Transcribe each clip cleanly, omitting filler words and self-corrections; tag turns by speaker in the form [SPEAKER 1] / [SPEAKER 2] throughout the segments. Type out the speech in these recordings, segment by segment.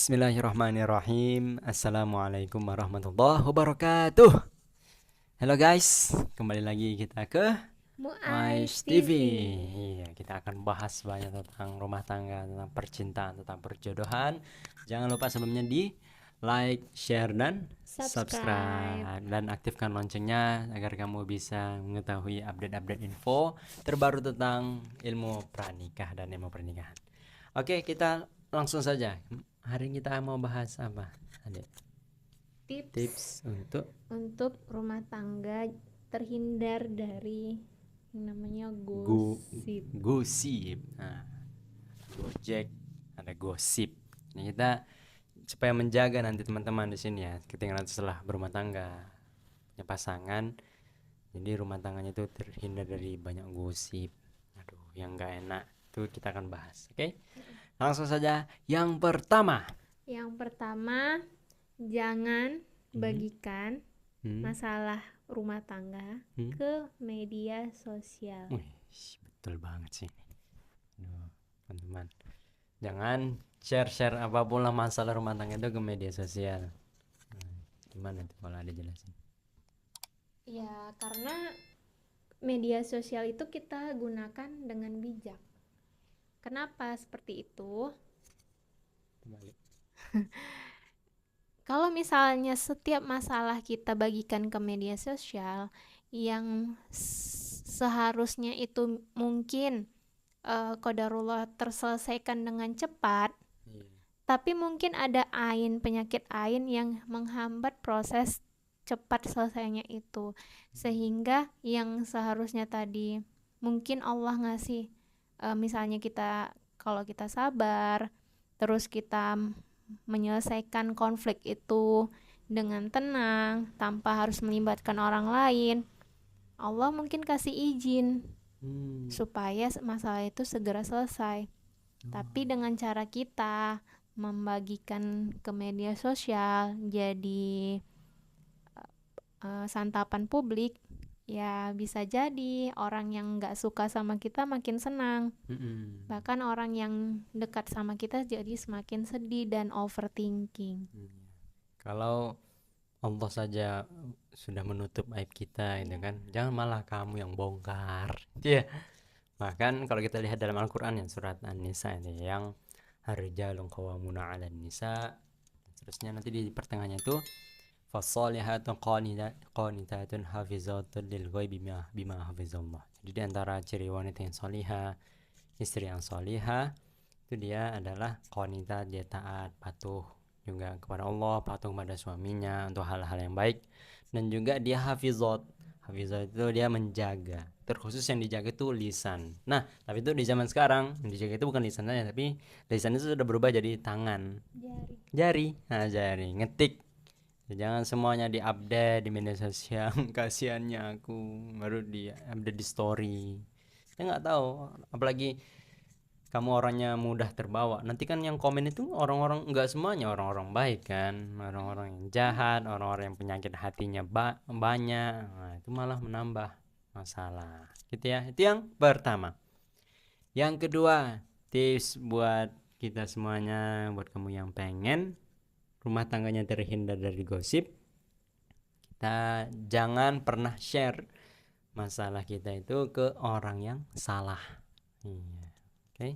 [SPEAKER 1] Bismillahirrahmanirrahim. Assalamualaikum warahmatullahi wabarakatuh. Halo guys, kembali lagi kita ke
[SPEAKER 2] Muais
[SPEAKER 1] Mais TV.
[SPEAKER 2] TV.
[SPEAKER 1] Iya, kita akan bahas banyak tentang rumah tangga, tentang percintaan, tentang perjodohan. Jangan lupa sebelumnya di like, share, dan
[SPEAKER 2] Subscribe.
[SPEAKER 1] subscribe. Dan aktifkan loncengnya agar kamu bisa mengetahui update-update info terbaru tentang ilmu pranikah dan ilmu pernikahan. Oke, kita langsung saja. Hari ini kita mau bahas apa? Adik,
[SPEAKER 2] Tips
[SPEAKER 1] tips untuk
[SPEAKER 2] untuk rumah tangga terhindar dari yang namanya
[SPEAKER 1] go
[SPEAKER 2] gosip.
[SPEAKER 1] gosip. Nah, Gojek, ada gosip. Ini kita supaya menjaga nanti teman-teman di sini ya, ketika nanti setelah berumah tangga, punya pasangan, jadi rumah tangganya itu terhindar dari banyak gosip. Aduh, yang nggak enak itu kita akan bahas. Oke? Langsung saja. Yang pertama.
[SPEAKER 2] Yang pertama, jangan
[SPEAKER 1] Hmm,
[SPEAKER 2] bagikan
[SPEAKER 1] hmm,
[SPEAKER 2] masalah rumah tangga
[SPEAKER 1] hmm.
[SPEAKER 2] ke media sosial.
[SPEAKER 1] Wih, betul banget sih. Aduh, teman-teman. Jangan share-share apapun lah masalah rumah tangga itu ke media sosial. Gimana tuh kalau ada jelasin?
[SPEAKER 2] Ya, karena media sosial itu kita gunakan dengan bijak. Kenapa seperti itu?
[SPEAKER 1] Kembali.
[SPEAKER 2] Kalau misalnya setiap masalah kita bagikan ke media sosial yang seharusnya itu mungkin qadarullah terselesaikan dengan cepat,
[SPEAKER 1] Iya.
[SPEAKER 2] tapi mungkin ada penyakit yang menghambat proses cepat selesainya itu, sehingga yang seharusnya tadi mungkin Allah ngasih, misalnya kalau kita sabar, terus kita menyelesaikan konflik itu dengan tenang tanpa harus melibatkan orang lain, Allah mungkin kasih izin
[SPEAKER 1] Hmm.
[SPEAKER 2] supaya masalah itu segera selesai. Tapi
[SPEAKER 1] Oh.
[SPEAKER 2] dengan cara kita membagikan ke media sosial jadi santapan publik, ya bisa jadi orang yang nggak suka sama kita makin senang.
[SPEAKER 1] Mm-mm.
[SPEAKER 2] Bahkan orang yang dekat sama kita jadi semakin sedih dan overthinking.
[SPEAKER 1] Iya. Kalau Allah saja sudah menutup aib kita itu
[SPEAKER 2] Ya.
[SPEAKER 1] kan, jangan malah kamu yang bongkar. Iya. Bahkan kalau kita lihat dalam Al-Qur'an yang surat An-Nisa ini yang ar-rijalun qawwamuna 'alan nisa, terusnya nanti di pertengahannya itu fasalihatun qanitatun hafizatun lil ghaibi bima hafizallah. Jadi di antara ciri wanita yang salihah, istri yang salihah, itu dia adalah qanita, dia taat, patuh juga kepada Allah, patuh kepada suaminya untuk hal-hal yang baik, dan juga dia hafizat. Hafizat itu dia menjaga. Terkhusus yang dijaga itu lisan. Nah, tapi itu di zaman sekarang yang dijaga itu bukan lisan saja, tapi lisan itu sudah berubah jadi tangan,
[SPEAKER 2] Jari.
[SPEAKER 1] jari. Nah, jari ngetik. Jangan semuanya diupdate di media sosial. Kasihannya aku baru di update di story. Saya nggak tahu, apalagi kamu orangnya mudah terbawa. Nanti kan yang komen itu orang-orang, nggak semuanya orang-orang baik kan, orang-orang yang jahat, orang-orang yang penyakit hatinya banyak. Nah, itu malah menambah masalah. Gitu ya. Itu yang pertama. Yang kedua, tips buat kita semuanya, buat kamu yang pengen rumah tangganya terhindar dari gosip, kita jangan pernah share masalah kita itu ke orang yang salah. Iya. Oke.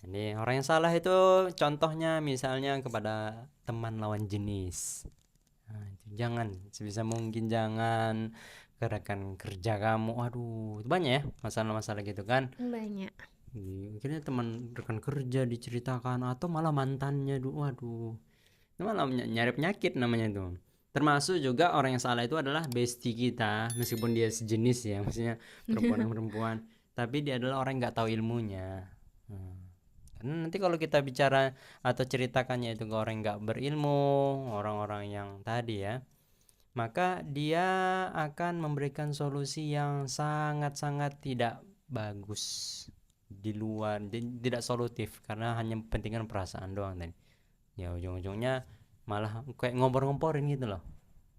[SPEAKER 1] Jadi orang yang salah itu contohnya misalnya kepada teman lawan jenis. Nah, itu jangan, sebisa mungkin jangan ke rekan kerja kamu. Waduh, itu banyak ya masalah-masalah gitu kan.
[SPEAKER 2] Banyak.
[SPEAKER 1] Akhirnya teman rekan kerja diceritakan atau malah mantannya. Waduh, itu malah nyari penyakit namanya itu. Termasuk juga orang yang salah itu adalah bestie kita, meskipun dia sejenis ya, maksudnya perempuan yang perempuan, tapi dia adalah orang yang nggak tahu ilmunya. Karena nanti kalau kita bicara atau ceritakannya itu ke orang yang nggak berilmu, orang-orang yang tadi ya, maka dia akan memberikan solusi yang sangat-sangat tidak bagus, di luar, tidak solutif, karena hanya pentingkan perasaan doang tadi. Ya ujung-ujungnya malah kayak ngompor-ngomporin gitu loh,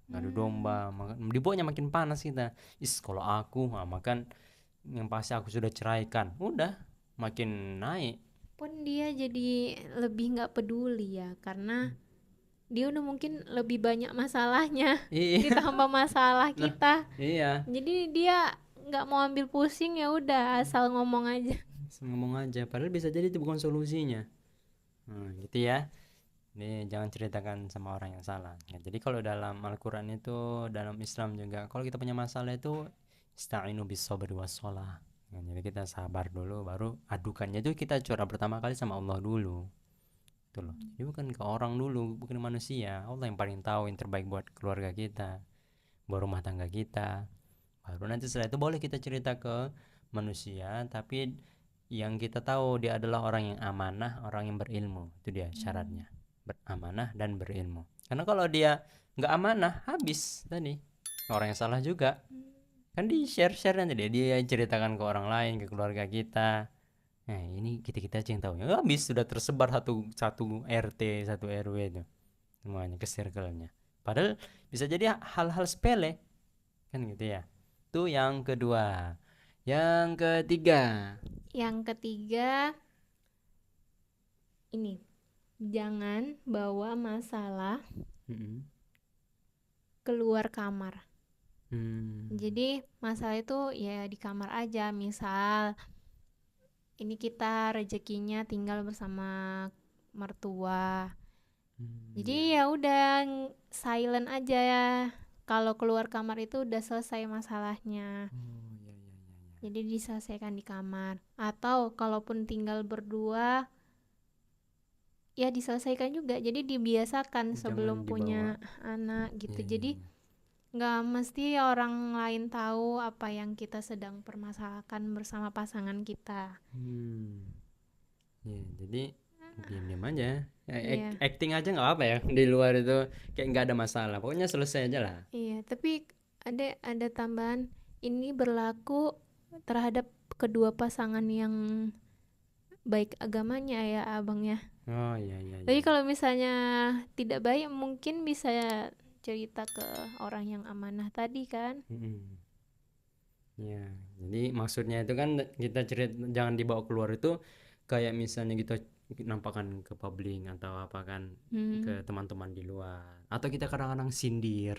[SPEAKER 1] ngadu domba, dibuatnya makin panas kita. Kalau aku makan yang pasti aku sudah ceraikan, udah makin naik
[SPEAKER 2] pun dia jadi lebih nggak peduli ya, karena dia udah mungkin lebih banyak masalahnya
[SPEAKER 1] Iya.
[SPEAKER 2] ditambah masalah
[SPEAKER 1] Nah,
[SPEAKER 2] kita.
[SPEAKER 1] iya.
[SPEAKER 2] Jadi dia nggak mau ambil pusing, ya udah asal ngomong aja.
[SPEAKER 1] Ngomong aja, padahal bisa jadi itu bukan solusinya. Gitu ya. Ini jangan ceritakan sama orang yang salah. Ya, jadi kalau dalam Al-Quran itu, dalam Islam juga, kalau kita punya masalah itu ista'inu bis sabri was shalah. Ya, jadi kita sabar dulu, baru adukannya itu kita curah pertama kali sama Allah dulu. Itu loh. Jadi bukan ke orang dulu, bukan manusia. Allah yang paling tahu yang terbaik buat keluarga kita, buat rumah tangga kita. Baru nanti setelah itu boleh kita cerita ke manusia, tapi yang kita tahu dia adalah orang yang amanah, orang yang berilmu. Itu dia syaratnya, beramanah dan berilmu. Karena kalau dia nggak amanah, habis tadi orang yang salah juga. Kan di share nanti dia ceritakan ke orang lain, ke keluarga kita. Nah ini kita aja yang tahu. Ya, habis sudah tersebar satu satu RT, satu RW itu semuanya ke circle-nya. Padahal bisa jadi hal-hal sepele kan gitu ya. Itu yang kedua. Yang ketiga.
[SPEAKER 2] Yang ketiga, ini, jangan bawa masalah
[SPEAKER 1] Mm-mm.
[SPEAKER 2] keluar kamar.
[SPEAKER 1] Hmm.
[SPEAKER 2] Jadi masalah itu ya di kamar aja. Misal ini kita rezekinya tinggal bersama mertua, jadi
[SPEAKER 1] Iya.
[SPEAKER 2] ya udah silent aja ya. Kalau keluar kamar itu udah selesai masalahnya.
[SPEAKER 1] Oh iya iya iya iya.
[SPEAKER 2] Jadi diselesaikan di kamar. Atau kalaupun tinggal berdua, ya diselesaikan juga. Jadi dibiasakan
[SPEAKER 1] Jangan
[SPEAKER 2] sebelum
[SPEAKER 1] dibawa.
[SPEAKER 2] punya anak gitu.
[SPEAKER 1] Iya iya
[SPEAKER 2] Jadi
[SPEAKER 1] iya.
[SPEAKER 2] nggak mesti orang lain tahu apa yang kita sedang permasalahkan bersama pasangan kita.
[SPEAKER 1] Hmm. Iya, jadi diam-diam aja.
[SPEAKER 2] Iya,
[SPEAKER 1] Acting aja nggak apa ya di luar itu kayak nggak ada masalah. Pokoknya selesai aja lah.
[SPEAKER 2] iya. Tapi ada tambahan, ini berlaku terhadap kedua pasangan yang baik agamanya ya abang ya.
[SPEAKER 1] Oh iya iya
[SPEAKER 2] Tapi
[SPEAKER 1] iya.
[SPEAKER 2] kalau misalnya tidak baik, mungkin bisa cerita ke orang yang amanah tadi kan.
[SPEAKER 1] Mm-mm. Ya, jadi maksudnya itu kan kita cerita jangan dibawa keluar itu kayak misalnya kita nampakkan ke publik atau apa kan
[SPEAKER 2] Hmm.
[SPEAKER 1] ke teman-teman di luar atau kita kadang-kadang sindir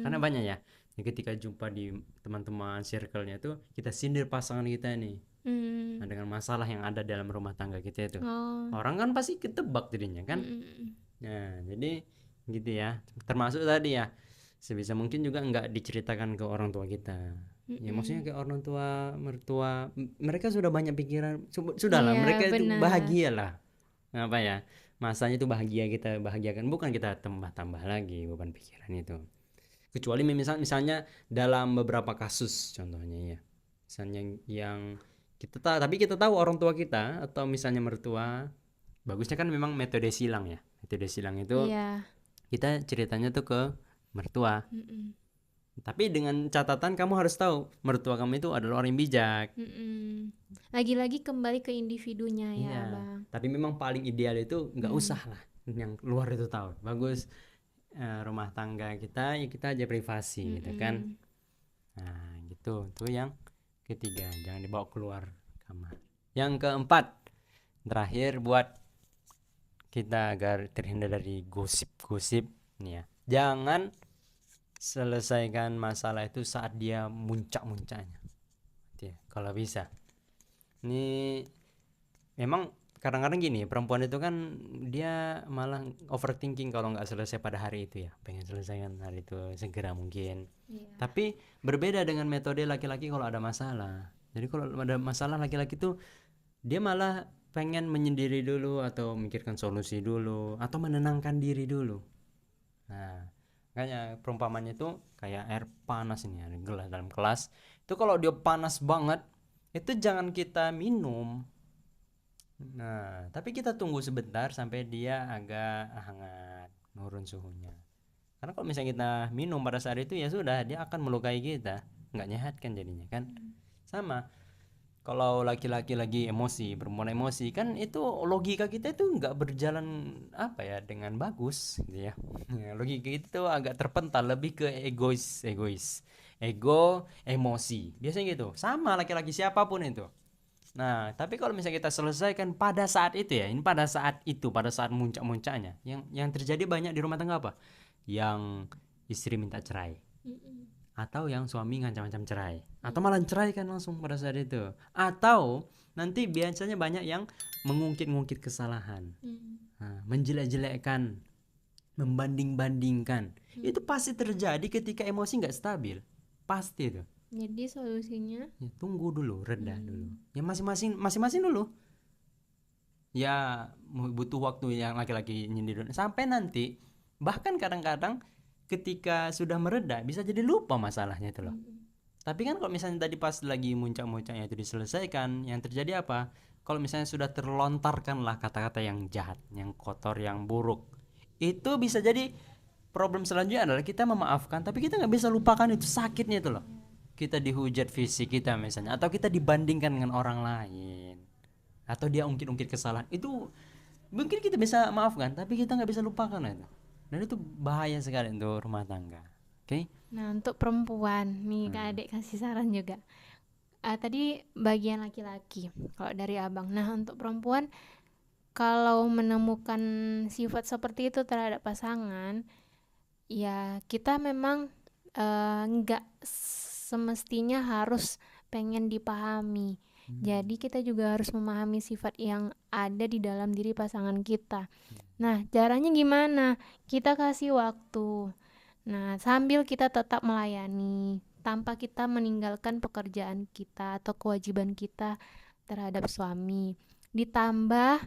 [SPEAKER 1] karena
[SPEAKER 2] Hmm.
[SPEAKER 1] banyak ya. Jadi ketika jumpa di teman-teman circle-nya itu kita sindir pasangan kita nih.
[SPEAKER 2] Hmm.
[SPEAKER 1] Nah, dengan masalah yang ada dalam rumah tangga kita itu
[SPEAKER 2] Oh.
[SPEAKER 1] orang kan pasti ketebak jadinya kan.
[SPEAKER 2] Mm-mm.
[SPEAKER 1] Nah, jadi gitu ya. Termasuk tadi ya, sebisa mungkin juga nggak diceritakan ke orang tua kita. Ya maksudnya
[SPEAKER 2] Mm-mm.
[SPEAKER 1] ke orang tua, mertua, mereka sudah banyak pikiran, sudahlah
[SPEAKER 2] Iya,
[SPEAKER 1] mereka itu
[SPEAKER 2] benar.
[SPEAKER 1] bahagia lah. Apa ya? Masanya itu bahagia kita bahagiakan, bukan kita tambah-tambah lagi beban pikiran itu. Kecuali misalnya dalam beberapa kasus contohnya ya. Misalnya yang tapi kita tahu orang tua kita atau misalnya mertua, bagusnya kan memang metode silang ya. Metode silang itu
[SPEAKER 2] Iya.
[SPEAKER 1] kita ceritanya tuh ke mertua,
[SPEAKER 2] Mm-mm.
[SPEAKER 1] tapi dengan catatan kamu harus tahu mertua kamu itu adalah orang yang bijak.
[SPEAKER 2] Mm-mm. Lagi-lagi kembali ke individunya ya
[SPEAKER 1] Iya,
[SPEAKER 2] abang.
[SPEAKER 1] tapi memang paling ideal itu nggak
[SPEAKER 2] Hmm.
[SPEAKER 1] usah lah yang luar itu tahu. Bagus, rumah tangga kita ya kita aja privasi gitu kan.
[SPEAKER 2] Mm-mm.
[SPEAKER 1] Nah gitu tuh yang ketiga, jangan dibawa keluar kamar. Yang keempat, terakhir buat kita agar terhindar dari gosip-gosip nih ya, jangan selesaikan masalah itu saat dia muncak-muncaknya ya, kalau bisa. Ini memang kadang-kadang gini, perempuan itu kan dia malah overthinking kalau nggak selesai pada hari itu ya, pengen selesaikan hari itu segera mungkin.
[SPEAKER 2] Iya.
[SPEAKER 1] Tapi berbeda dengan metode laki-laki kalau ada masalah. Jadi kalau ada masalah laki-laki tuh dia malah pengen menyendiri dulu atau memikirkan solusi dulu atau menenangkan diri dulu. Nah, makanya perumpamannya itu kayak air panas ini ada gelas dalam kelas. Itu kalau dia panas banget, itu jangan kita minum. Nah, tapi kita tunggu sebentar sampai dia agak hangat, nurun suhunya. Karena kalau misalnya kita minum pada saat itu ya sudah, dia akan melukai kita, nggak nyehat kan jadinya kan. Sama kalau laki-laki lagi emosi, perempuan emosi kan itu logika kita itu nggak berjalan apa ya dengan bagus gitu ya. Ya, logika itu agak terpental lebih ke ego emosi biasanya gitu sama laki-laki siapapun itu Nah, tapi kalau misalnya kita selesaikan pada saat itu ya, ini pada saat itu, pada saat muncak-muncaknya, yang terjadi banyak di rumah tangga apa? Yang istri minta cerai, atau yang suami ngancam-ngancam cerai, atau malah cerai kan langsung pada saat itu, atau nanti biasanya banyak yang mengungkit-ungkit kesalahan, menjelek-jelekkan, membanding-bandingkan. Itu pasti terjadi ketika emosi nggak stabil, pasti itu.
[SPEAKER 2] Jadi solusinya
[SPEAKER 1] Ya, tunggu dulu, reda dulu. Ya masing-masing dulu. Ya butuh waktu yang laki-laki nyindir dulu. Sampai nanti bahkan kadang-kadang ketika sudah mereda bisa jadi lupa masalahnya itu loh. Tapi kan kalau misalnya tadi pas lagi muncak-muncaknya itu diselesaikan, yang terjadi apa? Kalau misalnya sudah terlontarkanlah kata-kata yang jahat, yang kotor, yang buruk, itu bisa jadi problem selanjutnya adalah kita memaafkan, tapi kita nggak bisa lupakan itu sakitnya itu loh. Kita dihujat fisik kita misalnya, atau kita dibandingkan dengan orang lain, atau dia ungkit-ungkit kesalahan, itu mungkin kita bisa maafkan, tapi kita nggak bisa lupakan itu. Dan itu bahaya sekali untuk rumah tangga. Oke?
[SPEAKER 2] Nah, untuk perempuan nih Kak Adik kasih saran juga. Tadi bagian laki-laki, kalau dari abang. Nah, untuk perempuan, kalau menemukan sifat seperti itu terhadap pasangan, ya kita memang nggak semestinya harus pengen dipahami. Jadi kita juga harus memahami sifat yang ada di dalam diri pasangan kita. Nah, caranya gimana? Kita kasih waktu. Nah, sambil kita tetap melayani, tanpa kita meninggalkan pekerjaan kita atau kewajiban kita terhadap suami. Ditambah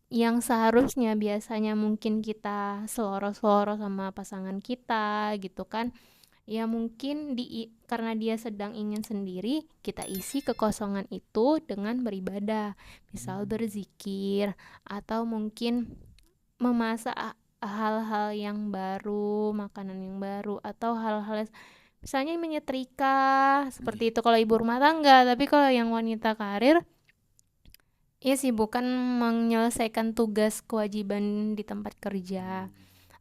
[SPEAKER 2] yang seharusnya biasanya mungkin kita seloro-seloro sama pasangan kita gitu kan. Ya mungkin karena dia sedang ingin sendiri, kita isi kekosongan itu dengan beribadah. Misal berzikir, atau mungkin memasak hal-hal yang baru, makanan yang baru, atau hal-hal misalnya menyetrika seperti itu kalau ibu rumah tangga. Tapi kalau yang wanita karir, ya sibukkan menyelesaikan tugas kewajiban di tempat kerja.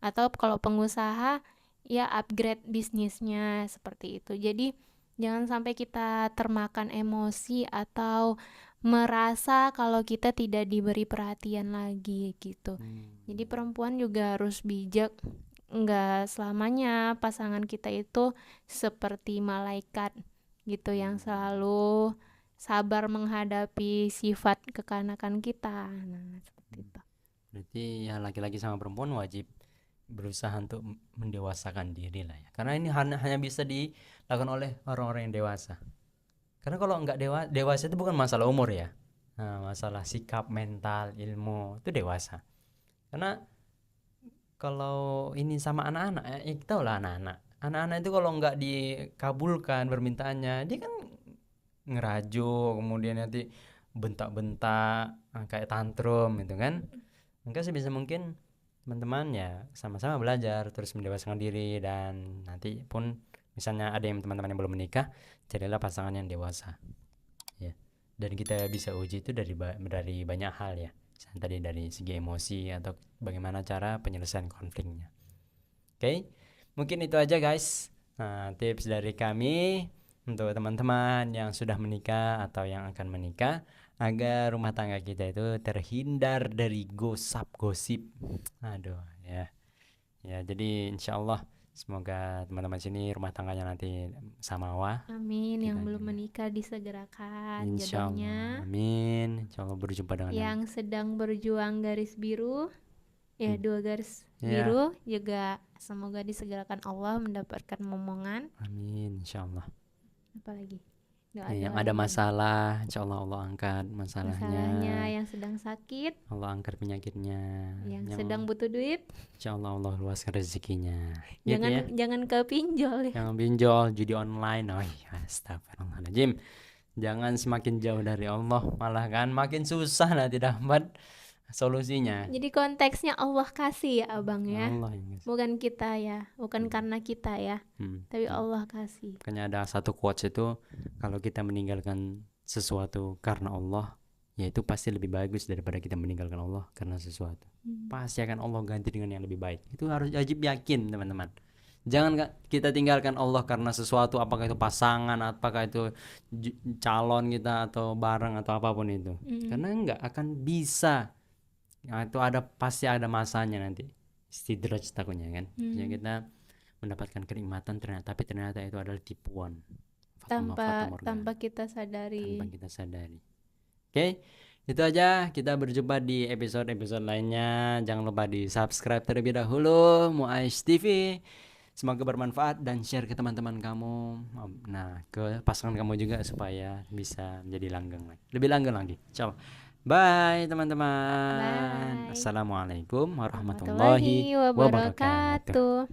[SPEAKER 2] Atau kalau pengusaha, ya upgrade bisnisnya seperti itu. Jadi jangan sampai kita termakan emosi atau merasa kalau kita tidak diberi perhatian lagi gitu. Jadi perempuan juga harus bijak, nggak selamanya pasangan kita itu seperti malaikat gitu yang selalu sabar menghadapi sifat kekanakan kita. Nah, seperti itu.
[SPEAKER 1] Berarti ya laki-laki sama perempuan wajib berusaha untuk mendewasakan diri lah ya. Karena ini hanya bisa dilakukan oleh orang-orang yang dewasa. Karena kalau nggak dewasa itu bukan masalah umur ya. Nah, masalah sikap, mental, ilmu itu dewasa. Karena kalau ini sama anak-anak, ya kita tahu lah anak-anak. Anak-anak itu kalau nggak dikabulkan permintaannya, dia kan ngerajuk, kemudian nanti bentak-bentak, kayak tantrum gitu kan. Maka sebisa mungkin teman-teman ya sama-sama belajar terus mendewasakan diri, dan nanti pun misalnya ada yang teman-teman yang belum menikah, carilah pasangan yang dewasa ya. Dan kita bisa uji itu dari banyak hal ya, misalnya tadi dari segi emosi atau bagaimana cara penyelesaian konfliknya. Oke, mungkin itu aja guys, tips dari kami untuk teman-teman yang sudah menikah atau yang akan menikah, agar rumah tangga kita itu terhindar dari gosip. Aduh ya. Ya, jadi insyaallah semoga teman-teman sini rumah tangganya nanti samawa.
[SPEAKER 2] Amin.
[SPEAKER 1] Kita
[SPEAKER 2] Yang belum
[SPEAKER 1] juga.
[SPEAKER 2] menikah disegerakan jodohnya.
[SPEAKER 1] Insyaallah. Amin. Insyaallah berjumpa dengan
[SPEAKER 2] Yang sedang berjuang garis biru, ya 2 garis
[SPEAKER 1] Ya.
[SPEAKER 2] biru juga semoga disegerakan Allah mendapatkan momongan.
[SPEAKER 1] Amin insyaallah.
[SPEAKER 2] Apalagi
[SPEAKER 1] Yang ada masalah, insyaallah Allah angkat
[SPEAKER 2] masalahnya. Yang sedang sakit,
[SPEAKER 1] Allah angkat penyakitnya.
[SPEAKER 2] yang sedang butuh duit,
[SPEAKER 1] Insyaallah Allah luaskan rezekinya.
[SPEAKER 2] jangan ke pinjol ya.
[SPEAKER 1] Jangan pinjol, judi online. Oh iya, astagfirullahaladzim. Jangan semakin jauh dari Allah, malah kan makin susah nanti dapat solusinya.
[SPEAKER 2] Jadi konteksnya Allah kasih ya abang ya,
[SPEAKER 1] Allah yang kasih.
[SPEAKER 2] bukan kita ya, bukan karena kita ya, tapi Allah kasih.
[SPEAKER 1] Makanya ada satu quotes itu, kalau kita meninggalkan sesuatu karena Allah, ya itu pasti lebih bagus daripada kita meninggalkan Allah karena sesuatu. Pasti akan Allah ganti dengan yang lebih baik. Itu harus wajib yakin teman-teman. Jangan kita tinggalkan Allah karena sesuatu, apakah itu pasangan, apakah itu calon kita atau barang atau apapun itu. Karena nggak akan bisa. Nah, itu pasti ada masanya nanti. Istidraj takutnya kan. Jadi kita mendapatkan kenikmatan tapi ternyata itu adalah tipuan.
[SPEAKER 2] Tanpa kita sadari.
[SPEAKER 1] Oke, itu aja. Kita berjumpa di episode-episode lainnya. Jangan lupa di subscribe terlebih dahulu Muaiz TV. Semoga bermanfaat dan share ke teman-teman kamu. Nah, ke pasangan kamu juga supaya bisa menjadi lebih langgeng lagi. Ciao. Bye teman-teman.
[SPEAKER 2] Bye.
[SPEAKER 1] Assalamualaikum warahmatullahi wabarakatuh.